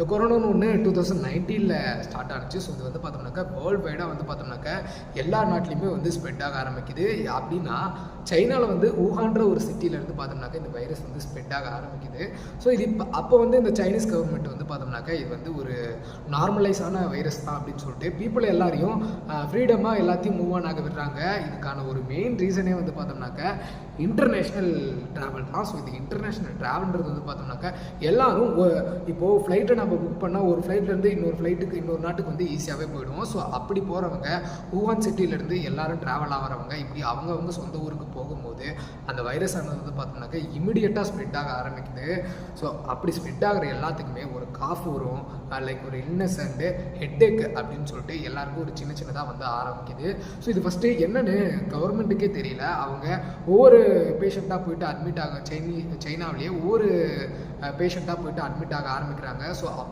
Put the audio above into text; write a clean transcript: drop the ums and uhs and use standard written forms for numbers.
இந்த கொரோனான்னு ஒன்று 2019 ஸ்டார்ட் ஆனிச்சு. ஸோ இது வந்து பார்த்தோம்னாக்கா வேர்ல்டு வைடாக வந்து பார்த்தோம்னாக்கா எல்லா நாட்டிலையுமே வந்து ஸ்ப்ரெட் ஆக ஆரம்பிக்குது. அப்படின்னா சைனாவில் வந்து ஊஹான்ற ஒரு சிட்டியிலேருந்து பார்த்தோம்னாக்கா இந்த வைரஸ் வந்து ஸ்ப்ரெட் ஆக ஆரம்பிக்குது. ஸோ இது அப்போ வந்து இந்த சைனீஸ் கவர்மெண்ட் வந்து பார்த்தோம்னாக்கா இது வந்து ஒரு நார்மலைஸான வைரஸ் தான் அப்படின்னு சொல்லிட்டு பீப்புள் எல்லாரையும் ஃப்ரீடமாக எல்லாத்தையும் மூவ் ஆன் ஆக விடுறாங்க. இதுக்கான ஒரு மெயின் ரீசனே வந்து பார்த்தோம்னாக்கா இன்டர்நேஷ்னல் ட்ராவல் தான். ஸோ இது இன்டர்நேஷ்னல் ட்ராவல்ன்றது வந்து பார்த்தோம்னாக்கா எல்லாரும் இப்போது ஃப்ளைட்டை நம்ம புக் பண்ணால் ஒரு ஃப்ளைட்லேருந்து இன்னொரு ஃப்ளைட்டுக்கு இன்னொரு நாட்டுக்கு வந்து ஈஸியாகவே போயிடுவோம். ஸோ அப்படி போகிறவங்க ஊஹான் சிட்டியிலேருந்து எல்லாரும் ட்ராவல் ஆகிறவங்க இப்படி அவங்கவுங்க சொந்த ஊருக்கு போகும்போது அந்த வைரஸ் ஆனது வந்து பார்த்தோம்னாக்கா இமிடியட்டாக ஸ்ப்ரெட் ஆக ஆரம்பிக்குது. ஸோ அப்படி ஸ்ப்ரெட் ஆகிற எல்லாத்துக்குமே ஒரு காஃப் வரும், லைக் ஒரு இல்னஸ் அண்டு ஹெட்டேக் அப்படின்னு சொல்லிட்டு எல்லாருக்கும் ஒரு சின்னதாக வந்து ஆரம்பிக்குது. ஸோ இது ஃபஸ்ட்டு என்னன்னு கவர்மெண்ட்டுக்கே தெரியல. அவங்க ஒவ்வொரு பேஷண்ட்டாக போயிட்டு அட்மிட் ஆக சைனாவிலேயே ஒவ்வொரு பேஷண்ட்டாக போயிட்டு அட்மிட் ஆக ஆரம்பிக்கிறாங்க. ஸோ அப்போ